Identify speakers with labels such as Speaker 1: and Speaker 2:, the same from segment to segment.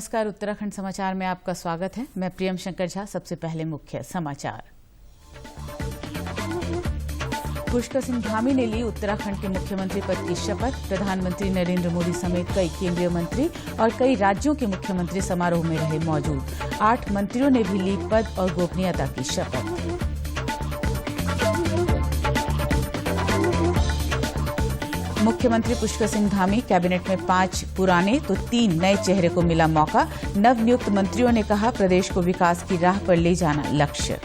Speaker 1: नमस्कार, उत्तराखंड समाचार में आपका स्वागत है। मैं प्रियम शंकर झा। सबसे पहले मुख्य समाचार। पुष्कर सिंह धामी ने ली उत्तराखंड के मुख्यमंत्री पद की शपथ। प्रधानमंत्री नरेंद्र मोदी समेत कई केंद्रीय मंत्री और कई राज्यों के मुख्यमंत्री समारोह में रहे मौजूद। 8 मंत्रियों ने भी ली पद और गोपनीयता की शपथ। मुख्यमंत्री पुष्कर सिंह धामी कैबिनेट में 5 पुराने तो 3 नए चेहरे को मिला मौका। नवनियुक्त मंत्रियों ने कहा, प्रदेश को विकास की राह पर ले जाना लक्ष्य।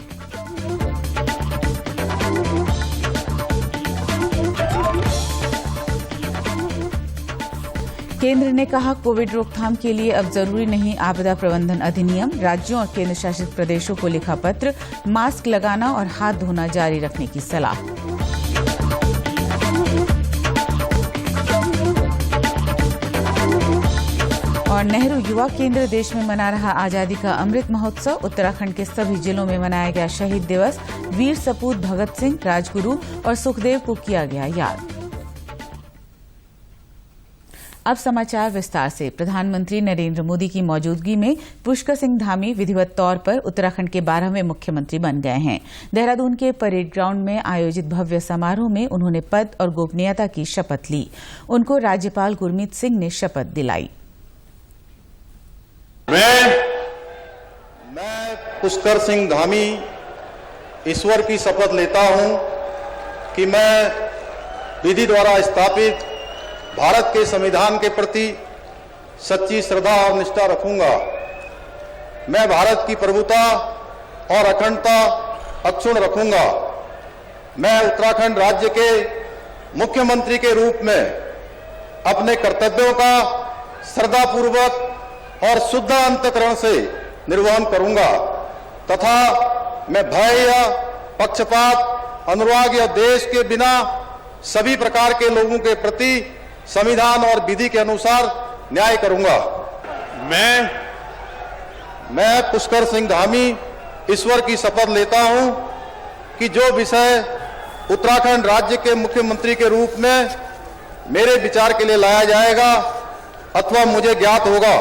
Speaker 1: केंद्र ने कहा, कोविड रोकथाम के लिए अब जरूरी नहीं आपदा प्रबंधन अधिनियम। राज्यों और केंद्र शासित प्रदेशों को लिखा पत्र। मास्क लगाना और हाथ धोना जारी रखने की सलाह। और नेहरू युवा केंद्र देश में मना रहा आजादी का अमृत महोत्सव। उत्तराखंड के सभी जिलों में मनाया गया शहीद दिवस। वीर सपूत भगत सिंह, राजगुरु और सुखदेव को किया गया याद। अब समाचार विस्तार से। प्रधानमंत्री नरेंद्र मोदी की मौजूदगी में पुष्कर सिंह धामी विधिवत तौर पर उत्तराखंड के 12वें मुख्यमंत्री बन गए हैं। देहरादून के परेड ग्राउंड में आयोजित भव्य समारोह में उन्होंने पद और गोपनीयता की शपथ ली। उनको राज्यपाल गुरमीत सिंह ने शपथ दिलाई।
Speaker 2: मैं पुष्कर सिंह धामी ईश्वर की शपथ लेता हूं कि मैं विधि द्वारा स्थापित भारत के संविधान के प्रति सच्ची श्रद्धा और निष्ठा रखूंगा। मैं भारत की प्रभुता और अखंडता अक्षुण्ण रखूंगा। मैं उत्तराखंड राज्य के मुख्यमंत्री के रूप में अपने कर्तव्यों का श्रद्धापूर्वक और शुद्ध अंतःकरण से निर्वहन करूंगा तथा मैं भय या पक्षपात, अनुराग या देश के बिना सभी प्रकार के लोगों के प्रति संविधान और विधि के अनुसार न्याय करूंगा। मैं पुष्कर सिंह धामी ईश्वर की शपथ लेता हूं कि जो विषय उत्तराखंड राज्य के मुख्यमंत्री के रूप में मेरे विचार के लिए लाया जाएगा अथवा मुझे ज्ञात होगा,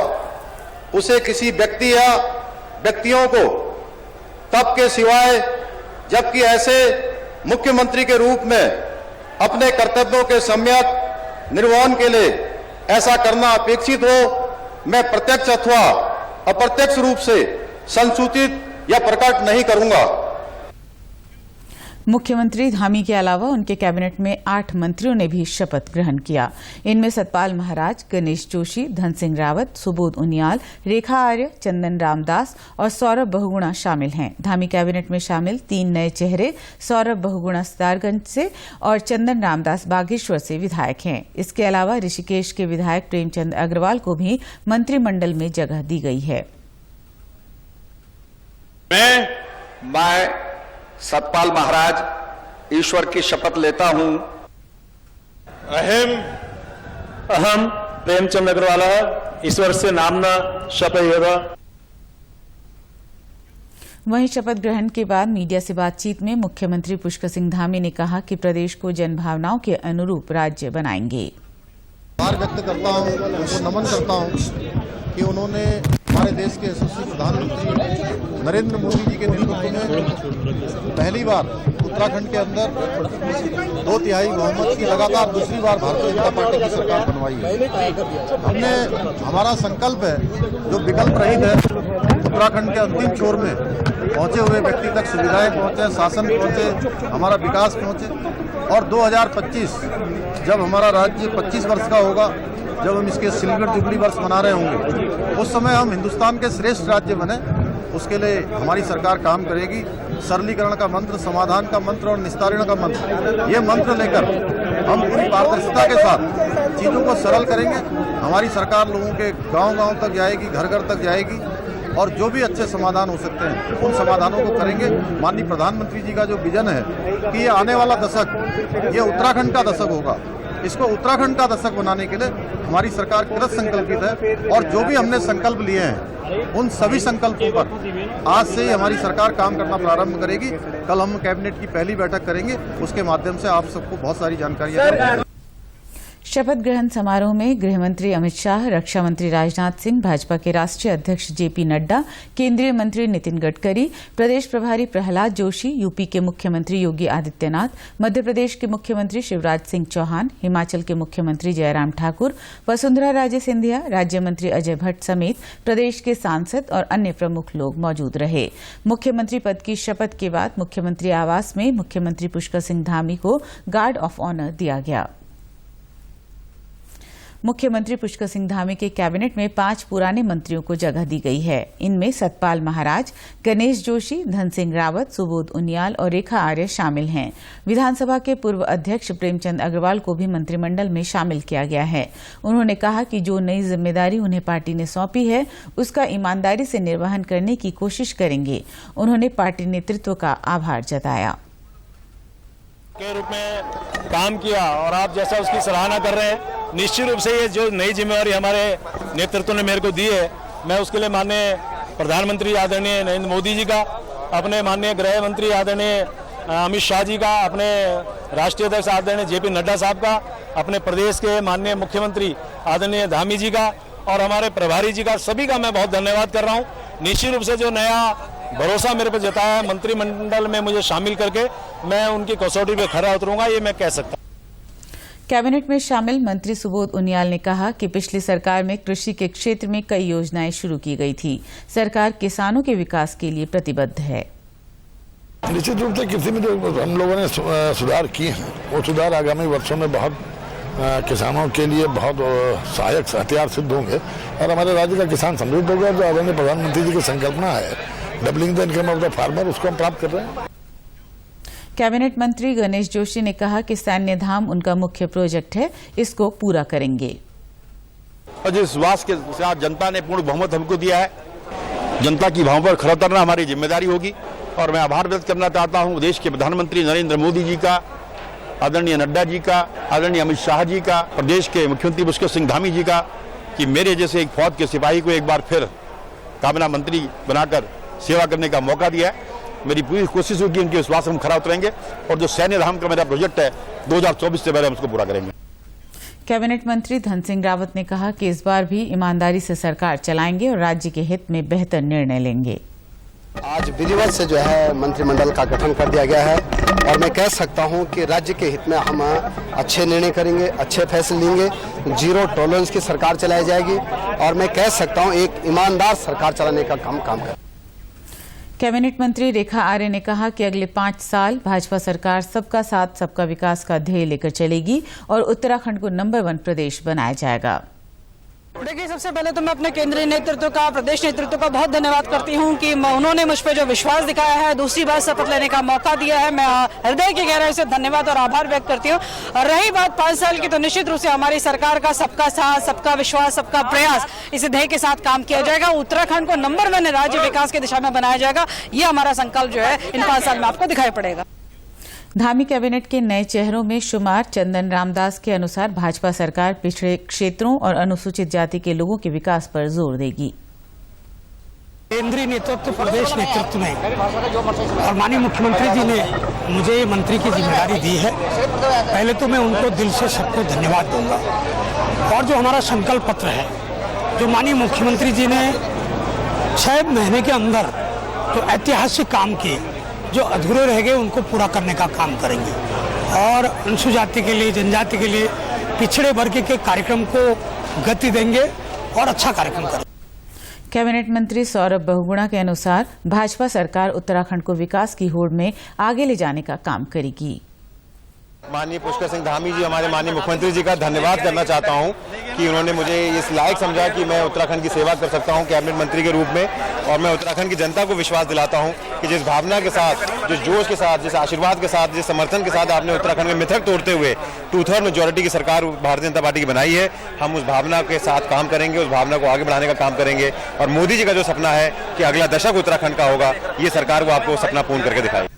Speaker 2: उसे किसी व्यक्ति या व्यक्तियों को तब के सिवाय जबकि ऐसे मुख्यमंत्री के रूप में अपने कर्तव्यों के सम्यक निर्वहन के लिए ऐसा करना अपेक्षित हो, मैं प्रत्यक्ष अथवा अप्रत्यक्ष रूप से संसूचित या प्रकट नहीं करूंगा।
Speaker 1: मुख्यमंत्री धामी के अलावा उनके कैबिनेट में 8 मंत्रियों ने भी शपथ ग्रहण किया। इनमें सतपाल महाराज, गणेश जोशी, धन सिंह रावत, सुबोध उनियाल, रेखा आर्य, चंदन रामदास और सौरभ बहुगुणा शामिल हैं। धामी कैबिनेट में शामिल 3 नए चेहरे सौरभ बहुगुणा सितारगंज से और चंदन रामदास बागेश्वर से विधायक हैं। इसके अलावा ऋषिकेश के विधायक प्रेमचंद अग्रवाल को भी मंत्रिमंडल में जगह दी गई है।
Speaker 3: मैं सतपाल महाराज ईश्वर की शपथ लेता हूं।
Speaker 4: अहम प्रेमचंद अग्रवाल ईश्वर से नामना शपथ।
Speaker 1: वहीं शपथ ग्रहण के बाद मीडिया से बातचीत में मुख्यमंत्री पुष्कर सिंह धामी ने कहा कि प्रदेश को जनभावनाओं के अनुरूप राज्य बनाएंगे।
Speaker 2: आभार व्यक्त करता हूं, उनको नमन करता हूं कि उन्होंने हमारे देश के यशस्वी प्रधानमंत्री नरेंद्र मोदी जी के नेतृत्व में पहली बार उत्तराखंड के अंदर 2/3 बहुमत की लगातार दूसरी बार भारतीय जनता पार्टी की सरकार बनवाई है। हमारा संकल्प है जो विकल्प रहित है, उत्तराखंड के अंतिम छोर में पहुंचे हुए व्यक्ति तक सुविधाएं पहुंचे, शासन पहुंचे, हमारा विकास पहुंचे और 2025 जब हमारा राज्य 25 वर्ष का होगा, जब हम इसके सिल्वर जुबली वर्ष मना रहे होंगे, उस समय हम हिंदुस्तान के श्रेष्ठ राज्य बने, उसके लिए हमारी सरकार काम करेगी। सरलीकरण का मंत्र, समाधान का मंत्र और निस्तारण का मंत्र, ये मंत्र लेकर हम पूरी पारदर्शिता के साथ चीज़ों को सरल करेंगे। हमारी सरकार लोगों के गांव-गांव तक जाएगी, घर-घर तक जाएगी और जो भी अच्छे समाधान हो सकते हैं उन समाधानों को करेंगे। माननीय प्रधानमंत्री जी का जो विजन है कि ये आने वाला दशक ये उत्तराखंड का दशक होगा, इसको उत्तराखंड का दशक बनाने के लिए हमारी सरकार कृत संकल्पित है और जो भी हमने संकल्प लिए हैं उन सभी संकल्पों पर आज से ही हमारी सरकार काम करना प्रारंभ करेगी। कल हम कैबिनेट की पहली बैठक करेंगे, उसके माध्यम से आप सबको बहुत सारी जानकारियां देंगे।
Speaker 1: शपथ ग्रहण समारोह में गृह मंत्री अमित शाह, रक्षा मंत्री राजनाथ सिंह, भाजपा के राष्ट्रीय अध्यक्ष जेपी नड्डा, केंद्रीय मंत्री नितिन गडकरी, प्रदेश प्रभारी प्रहलाद जोशी, यूपी के मुख्यमंत्री योगी आदित्यनाथ, मध्य प्रदेश के मुख्यमंत्री शिवराज सिंह चौहान, हिमाचल के मुख्यमंत्री जयराम ठाकुर, वसुंधरा राजे सिंधिया, राज्य मंत्री अजय भट्ट समेत प्रदेश के सांसद और अन्य प्रमुख लोग मौजूद रहे। मुख्यमंत्री पद की शपथ के बाद मुख्यमंत्री आवास में मुख्यमंत्री पुष्कर सिंह धामी को गार्ड ऑफ ऑनर दिया गया। मुख्यमंत्री पुष्कर सिंह धामी के कैबिनेट में 5 पुराने मंत्रियों को जगह दी गई है। इनमें सतपाल महाराज, गणेश जोशी, धन सिंह रावत, सुबोध उनियाल और रेखा आर्य शामिल हैं। विधानसभा के पूर्व अध्यक्ष प्रेमचंद अग्रवाल को भी मंत्रिमंडल में शामिल किया गया है। उन्होंने कहा कि जो नई जिम्मेदारी उन्हें पार्टी ने सौंपी है उसका ईमानदारी से निर्वहन करने की कोशिश करेंगे। उन्होंने पार्टी नेतृत्व का आभार जताया।
Speaker 4: के रूप में काम किया और आप जैसा उसकी सराहना कर रहे हैं, निश्चित रूप से ये जो नई जिम्मेवारी हमारे नेतृत्व ने मेरे को दी है, मैं उसके लिए माननीय प्रधानमंत्री आदरणीय नरेंद्र मोदी जी का, अपने माननीय गृह मंत्री आदरणीय अमित शाह जी का, अपने राष्ट्रीय अध्यक्ष आदरणीय जेपी नड्डा साहब का, अपने प्रदेश के माननीय मुख्यमंत्री आदरणीय धामी जी का और हमारे प्रभारी जी का, सभी का मैं बहुत धन्यवाद कर रहा हूँ। निश्चित रूप से जो नया भरोसा मेरे पर जताया है मंत्रिमंडल में मुझे शामिल करके, मैं उनकी कसौटी पे खरा उतरूंगा, ये मैं कह सकता हूं।
Speaker 1: कैबिनेट में शामिल मंत्री सुबोध उनियाल ने कहा कि पिछली सरकार में कृषि के क्षेत्र में कई योजनाएं शुरू की गई थी। सरकार किसानों के विकास के लिए प्रतिबद्ध है।
Speaker 5: निश्चित रूप से कृषि में जो हम लोगों ने सुधार किए हैं, वो सुधार आगामी वर्षों में बहुत किसानों के लिए बहुत सहायक हथियार सिद्ध होंगे और हमारे राज्य का किसान समृद्ध होगा। जो आदरणीय प्रधानमंत्री जी की संकल्पना है doubling the income of the farmer, उसको हम प्राप्त कर रहे हैं।
Speaker 1: कैबिनेट मंत्री गणेश जोशी ने कहा कि सैन्य धाम उनका मुख्य प्रोजेक्ट है, इसको पूरा करेंगे।
Speaker 6: और जिस विश्वास के साथ जनता ने पूर्ण बहुमत हमको दिया है, जनता की भावों पर खरा उतरना हमारी जिम्मेदारी होगी। और मैं आभार व्यक्त करना चाहता हूं देश के प्रधानमंत्री नरेंद्र मोदी जी का, आदरणीय नड्डा जी का, आदरणीय अमित शाह जी का, प्रदेश के मुख्यमंत्री पुष्कर सिंह धामी जी का, कि मेरे जैसे एक फौज के सिपाही को एक बार फिर काबिना मंत्री बनाकर सेवा करने का मौका दिया है। मेरी पूरी कोशिश होगी उनके विश्वास हम खरा उतरेंगे और जो सैन्य धाम का मेरा प्रोजेक्ट है 2024 से पहले हम उसको पूरा करेंगे।
Speaker 1: कैबिनेट मंत्री धन सिंह रावत ने कहा कि इस बार भी ईमानदारी से सरकार चलाएंगे और राज्य के हित में बेहतर निर्णय लेंगे।
Speaker 7: आज विधिवत से जो है मंत्रिमंडल का गठन कर दिया गया है और मैं कह सकता हूं कि राज्य के हित में हम अच्छे निर्णय करेंगे, अच्छे फैसले लेंगे, जीरो टॉलरेंस की सरकार चलाई जाएगी और मैं कह सकता हूं एक ईमानदार सरकार चलाने का काम करें।
Speaker 1: कैबिनेट मंत्री रेखा आर्य ने कहा कि अगले 5 साल भाजपा सरकार सबका साथ सबका विकास का ध्येय लेकर चलेगी और उत्तराखंड को नंबर 1 प्रदेश बनाया जाएगा।
Speaker 8: देखिए, सबसे पहले तो मैं अपने केंद्रीय नेतृत्व का, प्रदेश नेतृत्व का बहुत धन्यवाद करती हूं कि उन्होंने मुझ पर जो विश्वास दिखाया है, दूसरी बार शपथ लेने का मौका दिया है, मैं हृदय की गहराई से धन्यवाद और आभार व्यक्त करती हूं। और रही बात 5 साल की, तो निश्चित रूप से हमारी सरकार का सबका साथ, सबका विश्वास, सबका प्रयास, इस ध्येय के साथ काम किया जाएगा। उत्तराखंड को नंबर 1 राज्य विकास की दिशा में बनाया जाएगा। ये हमारा संकल्प जो है इन 5 साल में आपको दिखाई पड़ेगा।
Speaker 1: धामी कैबिनेट के नए चेहरों में शुमार चंदन रामदास के अनुसार भाजपा सरकार पिछड़े क्षेत्रों और अनुसूचित जाति के लोगों के विकास पर जोर देगी।
Speaker 9: केंद्रीय नेतृत्व, प्रदेश नेतृत्व में और माननीय मुख्यमंत्री जी ने मुझे मंत्री की जिम्मेदारी दी है। पहले तो मैं उनको दिल से सबको धन्यवाद दूंगा। और जो हमारा संकल्प पत्र है, जो माननीय मुख्यमंत्री जी ने 6 महीने के अंदर जो ऐतिहासिक काम किए, जो अधूरे रह गए, उनको पूरा करने का काम करेंगे और अनुसूचित जाति के लिए, जनजाति के लिए, पिछड़े वर्ग के कार्यक्रम को गति देंगे और अच्छा कार्यक्रम करेंगे।
Speaker 1: कैबिनेट मंत्री सौरभ बहुगुणा के अनुसार भाजपा सरकार उत्तराखंड को विकास की होड़ में आगे ले जाने का काम करेगी।
Speaker 6: माननीय पुष्कर सिंह धामी जी, हमारे माननीय मुख्यमंत्री जी का धन्यवाद करना चाहता हूं कि उन्होंने मुझे इस लायक समझा कि मैं उत्तराखंड की सेवा कर सकता हूं कैबिनेट मंत्री के रूप में। और मैं उत्तराखंड की जनता को विश्वास दिलाता हूं कि जिस भावना के साथ, जिस जोश के साथ, जिस आशीर्वाद के साथ, जिस समर्थन के साथ आपने उत्तराखंड में मिथक तोड़ते हुए 2/3 मेजोरिटी की सरकार भारतीय जनता पार्टी की बनाई है, हम उस भावना के साथ काम करेंगे, उस भावना को आगे बढ़ाने का काम करेंगे। और मोदी जी का जो सपना है कि अगला दशक उत्तराखंड का होगा, ये सरकार को आपको सपना पूर्ण करके दिखाएगी।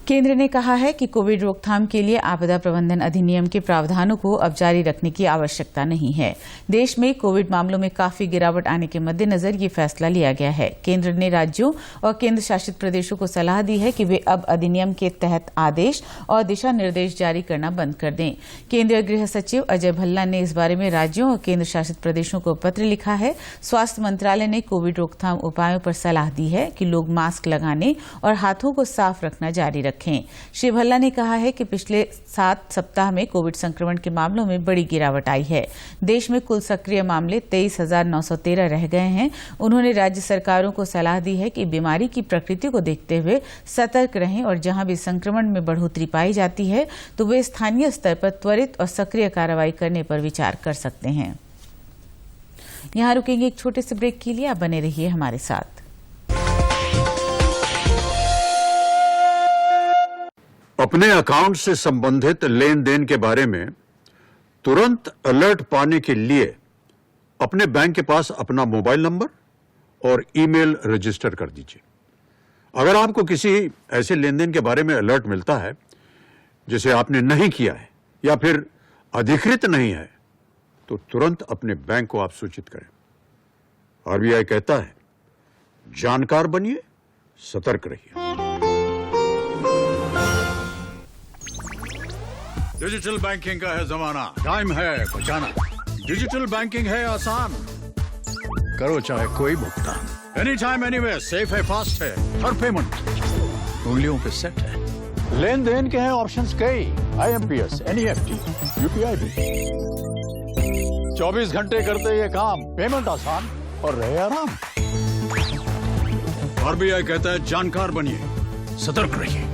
Speaker 1: केंद्र ने कहा है कि कोविड रोकथाम के लिए आपदा प्रबंधन अधिनियम के प्रावधानों को अब जारी रखने की आवश्यकता नहीं है। देश में कोविड मामलों में काफी गिरावट आने के मद्देनजर ये फैसला लिया गया है। केंद्र ने राज्यों और केंद्र शासित प्रदेशों को सलाह दी है कि वे अब अधिनियम के तहत आदेश और दिशा निर्देश जारी करना बंद कर दें। केंद्रीय गृह सचिव अजय भल्ला ने इस बारे में राज्यों और केंद्र शासित प्रदेशों को पत्र लिखा है। स्वास्थ्य मंत्रालय ने कोविड रोकथाम उपायों पर सलाह दी है कि लोग मास्क लगाने और हाथों को साफ रखना जारी रखें। श्री भल्ला ने कहा है कि पिछले 7 सप्ताह में कोविड संक्रमण के मामलों में बड़ी गिरावट आई है। देश में कुल सक्रिय मामले 23,913 रह गए हैं। उन्होंने राज्य सरकारों को सलाह दी है कि बीमारी की प्रकृति को देखते हुए सतर्क रहें और जहां भी संक्रमण में बढ़ोतरी पाई जाती है तो वे स्थानीय स्तर पर त्वरित और सक्रिय कार्रवाई करने पर विचार कर सकते हैं। यहां रुकेंगे एक छोटे से ब्रेक के लिए। आप बने रहिए हमारे साथ।
Speaker 10: अपने अकाउंट से संबंधित लेन देन के बारे में तुरंत अलर्ट पाने के लिए अपने बैंक के पास अपना मोबाइल नंबर और ईमेल रजिस्टर कर दीजिए। अगर आपको किसी ऐसे लेन देन के बारे में अलर्ट मिलता है जिसे आपने नहीं किया है या फिर अधिकृत नहीं है तो तुरंत अपने बैंक को आप सूचित करें। आरबीआई कहता है, जानकार बनिए, सतर्क रहिए। डिजिटल बैंकिंग का है जमाना, टाइम है बचाना। डिजिटल बैंकिंग है आसान, करो चाहे कोई भुगतान, एनी टाइम एनीवेयर, सेफ है, फास्ट है, हर पेमेंट उंगलियों पे सेट है। लेन देन के हैं ऑप्शंस कई, IMPS, NEFT, UPI भी। 24 घंटे करते ये काम, पेमेंट आसान और रहे आराम। आरबीआई कहता है, जानकार बनिए, सतर्क रहिए।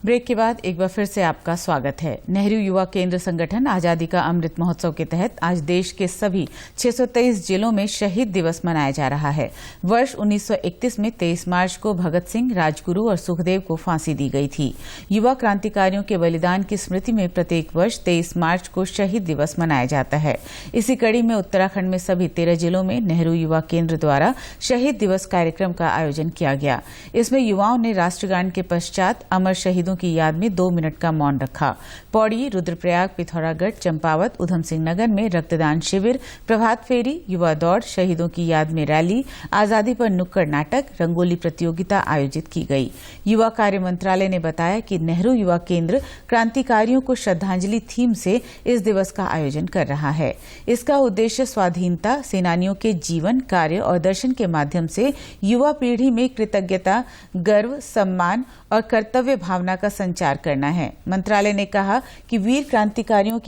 Speaker 1: ब्रेक के बाद एक बार फिर से आपका स्वागत है। नेहरू युवा केंद्र संगठन आजादी का अमृत महोत्सव के तहत आज देश के सभी 623 जिलों में शहीद दिवस मनाया जा रहा है। वर्ष 1931 में 23 मार्च को भगत सिंह, राजगुरु और सुखदेव को फांसी दी गई थी। युवा क्रांतिकारियों के बलिदान की स्मृति में प्रत्येक वर्ष 23 मार्च को शहीद दिवस मनाया जाता है। इसी कड़ी में उत्तराखंड में सभी 13 जिलों में नेहरू युवा केंद्र द्वारा शहीद दिवस कार्यक्रम का आयोजन किया गया। इसमें युवाओं ने राष्ट्रगान के पश्चात अमर शहीदों की याद में 2 मिनट का मौन रखा। पौड़ी, रुद्रप्रयाग, पिथौरागढ़, चंपावत, उधम सिंह नगर में रक्तदान शिविर, प्रभात फेरी, युवा दौड़, शहीदों की याद में रैली, आजादी पर नुक्कड़ नाटक, रंगोली प्रतियोगिता आयोजित की गई। युवा कार्य मंत्रालय ने बताया कि नेहरू युवा केंद्र क्रांतिकारियों को श्रद्धांजलि थीम से इस दिवस का आयोजन कर रहा है। इसका उद्देश्य स्वाधीनता सेनानियों के जीवन, कार्य और दर्शन के माध्यम से युवा पीढ़ी में कृतज्ञता, गर्व, सम्मान और कर्तव्य भावना का संचार करना है। मंत्रालय ने कहा कि वीर क्रांतिकारियों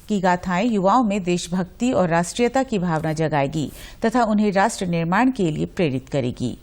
Speaker 1: की गाथाएं युवाओं में देशभक्ति और राष्ट्रीयता की भावना जगाएगी तथा उन्हें राष्ट्र निर्माण के लिए प्रेरित करेगी।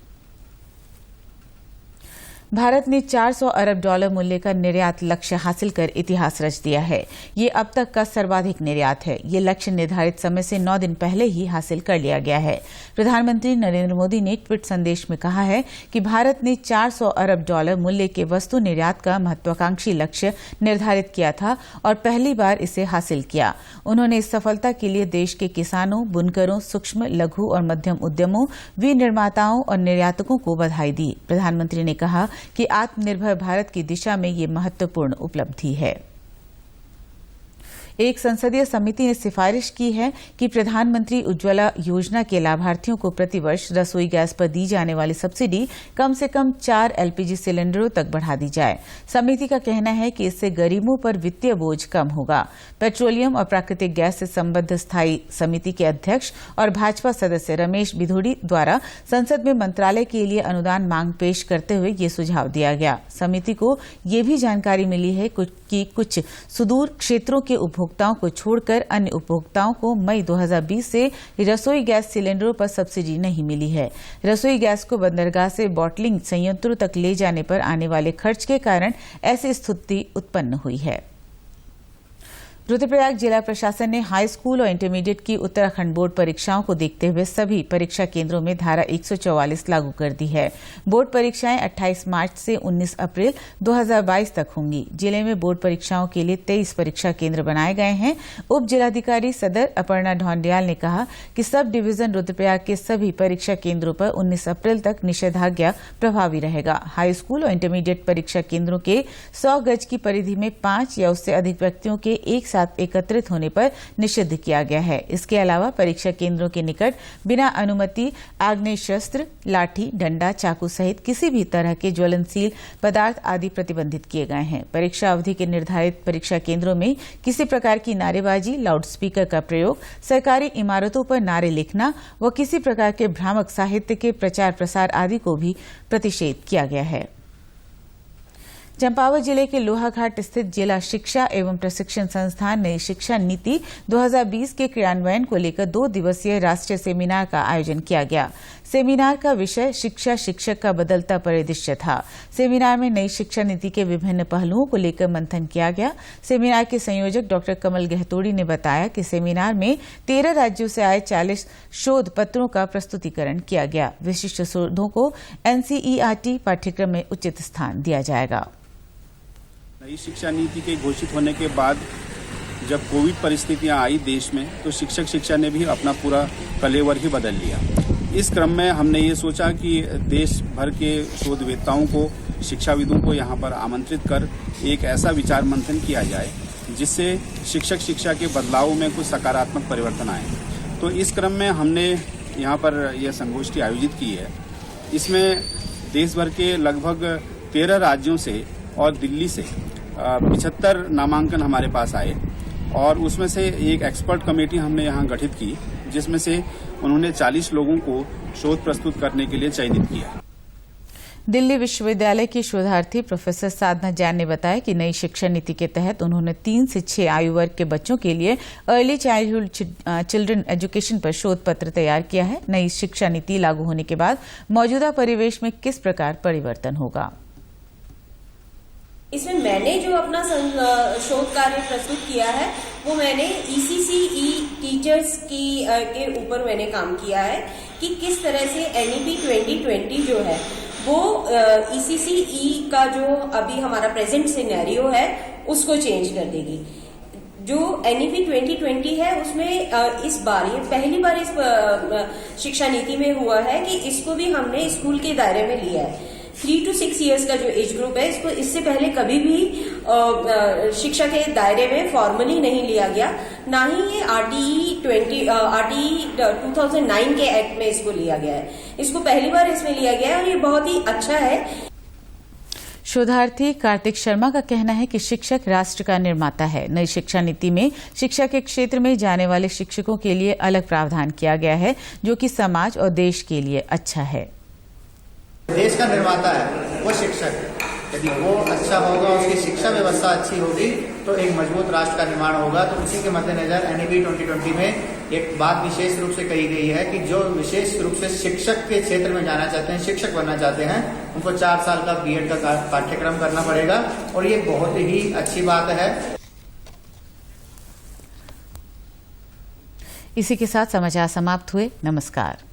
Speaker 1: भारत ने $400 अरब मूल्य का निर्यात लक्ष्य हासिल कर इतिहास रच दिया है। ये अब तक का सर्वाधिक निर्यात है। ये लक्ष्य निर्धारित समय से 9 दिन पहले ही हासिल कर लिया गया है। प्रधानमंत्री नरेंद्र मोदी ने ट्वीट संदेश में कहा है कि भारत ने $400 अरब मूल्य के वस्तु निर्यात का महत्वाकांक्षी लक्ष्य निर्धारित किया था और पहली बार इसे हासिल किया। उन्होंने इस सफलता के लिए देश के किसानों, बुनकरों, सूक्ष्म, लघु और मध्यम उद्यमों, विनिर्माताओं और निर्यातकों को बधाई दी। प्रधानमंत्री ने कहा कि आत्मनिर्भर भारत की दिशा में ये महत्वपूर्ण उपलब्धि है। एक संसदीय समिति ने सिफारिश की है कि प्रधानमंत्री उज्ज्वला योजना के लाभार्थियों को प्रतिवर्ष रसोई गैस पर दी जाने वाली सब्सिडी कम से कम 4 LPG सिलेंडरों तक बढ़ा दी जाए। समिति का कहना है कि इससे गरीबों पर वित्तीय बोझ कम होगा। पेट्रोलियम और प्राकृतिक गैस से संबद्ध स्थायी समिति के अध्यक्ष और भाजपा सदस्य रमेश बिधूड़ी द्वारा संसद में मंत्रालय के लिए अनुदान मांग पेश करते हुए ये सुझाव दिया गया। समिति को ये भी जानकारी मिली है कि कुछ सुदूर क्षेत्रों के उपभोक्ताओं को छोड़कर अन्य उपभोक्ताओं को मई 2020 से रसोई गैस सिलेंडरों पर सब्सिडी नहीं मिली है। रसोई गैस को बंदरगाह से बॉटलिंग संयंत्रों तक ले जाने पर आने वाले खर्च के कारण ऐसी स्थिति उत्पन्न हुई है। रुद्रप्रयाग जिला प्रशासन ने हाई स्कूल और इंटरमीडिएट की उत्तराखंड बोर्ड परीक्षाओं को देखते हुए सभी परीक्षा केंद्रों में धारा 144 लागू कर दी है। बोर्ड परीक्षाएं 28 मार्च से 19 अप्रैल 2022 तक होंगी। जिले में बोर्ड परीक्षाओं के लिए 23 परीक्षा केंद्र बनाए गए हैं। उप जिलाधिकारी सदर अपर्णा ढौंडियाल ने कहा कि सब डिवीजन रुद्रप्रयाग के सभी परीक्षा केंद्रों पर 19 अप्रैल तक निषेधाज्ञा प्रभावी रहेगा। हाई स्कूल और इंटरमीडिएट परीक्षा केंद्रों के 100 गज की परिधि में 5 या उससे अधिक व्यक्तियों के एक साथ एकत्रित होने पर निषिद्ध किया गया है। इसके अलावा परीक्षा केंद्रों के निकट बिना अनुमति आग्नेय शस्त्र, लाठी, डंडा, चाकू सहित किसी भी तरह के ज्वलनशील पदार्थ आदि प्रतिबंधित किए गए हैं। परीक्षा अवधि के निर्धारित परीक्षा केंद्रों में किसी प्रकार की नारेबाजी, लाउडस्पीकर का प्रयोग, सरकारी इमारतों पर नारे लिखना व किसी प्रकार के भ्रामक साहित्य के प्रचार प्रसार आदि को भी प्रतिषेध किया गया है। चंपावत जिले के लोहाघाट स्थित जिला शिक्षा एवं प्रशिक्षण संस्थान नई शिक्षा नीति 2020 के क्रियान्वयन को लेकर 2 दिवसीय राष्ट्रीय सेमिनार का आयोजन किया गया। सेमिनार का विषय शिक्षा शिक्षक का बदलता परिदृश्य था। सेमिनार में नई शिक्षा नीति के विभिन्न पहलुओं को लेकर मंथन किया गया। सेमिनार के संयोजक डॉक्टर कमल गहतोड़ी ने बताया कि सेमिनार में 13 राज्यों से आए 40 शोध पत्रों का प्रस्तुतिकरण किया गया। विशिष्ट शोधों को NCERT पाठ्यक्रम में उचित स्थान दिया जाएगा।
Speaker 11: नई शिक्षा नीति के घोषित होने के बाद जब कोविड परिस्थितियां आई देश में, तो शिक्षक शिक्षा ने भी अपना पूरा कलेवर ही बदल लिया। इस क्रम में हमने ये सोचा कि देश भर के शोधवेत्ताओं को, शिक्षाविदों को यहाँ पर आमंत्रित कर एक ऐसा विचार मंथन किया जाए जिससे शिक्षक शिक्षा के बदलाव में कुछ सकारात्मक परिवर्तन आए। तो इस क्रम में हमने यहाँ पर यह संगोष्ठी आयोजित की है। इसमें देश भर के लगभग 13 राज्यों से और दिल्ली से 75 नामांकन हमारे पास आए और उसमें से एक एक्सपर्ट कमेटी हमने यहाँ गठित की, जिसमें से उन्होंने 40 लोगों को शोध प्रस्तुत करने के लिए चयनित किया।
Speaker 1: दिल्ली विश्वविद्यालय की शोधार्थी प्रोफेसर साधना जैन ने बताया कि नई शिक्षा नीति के तहत उन्होंने 3 से 6 आयु वर्ग के बच्चों के लिए अर्ली चाइल्डहुड चिल्ड्रन एजुकेशन पर शोध पत्र तैयार किया है। नई शिक्षा नीति लागू होने के बाद मौजूदा परिवेश में किस प्रकार परिवर्तन होगा।
Speaker 12: इसमें मैंने जो अपना शोध कार्य प्रस्तुत किया है वो मैंने ECCE टीचर्स के ऊपर मैंने काम किया है कि किस तरह से NEP 2020 जो है वो ECCE का जो अभी हमारा प्रेजेंट सिनेरियो है उसको चेंज कर देगी। जो NEP 2020 है उसमें इस बार ये पहली बार इस शिक्षा नीति में हुआ है कि इसको भी हमने स्कूल के दायरे में लिया है। 3 to 6 इयर्स का जो एज ग्रुप है इसको इससे पहले कभी भी शिक्षा के दायरे में फॉर्मली नहीं लिया गया, ना ही ये RTE 2009 के एक्ट में इसको लिया गया है। इसको पहली बार इसमें लिया गया है और ये बहुत ही अच्छा है।
Speaker 1: शोधार्थी कार्तिक शर्मा का कहना है कि शिक्षक राष्ट्र का निर्माता है। नई शिक्षा नीति में शिक्षा के क्षेत्र में जाने वाले शिक्षकों के लिए अलग प्रावधान किया गया है, जो कि समाज और देश के लिए अच्छा है।
Speaker 13: देश का निर्माता है वो शिक्षक है। यदि वो अच्छा होगा, उसकी शिक्षा व्यवस्था अच्छी होगी तो एक मजबूत राष्ट्र का निर्माण होगा। तो उसी के मद्देनजर NEP 2020 में एक बात विशेष रूप से कही गई है कि जो विशेष रूप से शिक्षक के क्षेत्र में जाना चाहते हैं, शिक्षक बनना चाहते हैं, उनको 4 साल का B.Ed का पाठ्यक्रम करना पड़ेगा और ये बहुत ही अच्छी बात है।
Speaker 1: इसी के साथ समाचार समाप्त हुए। नमस्कार।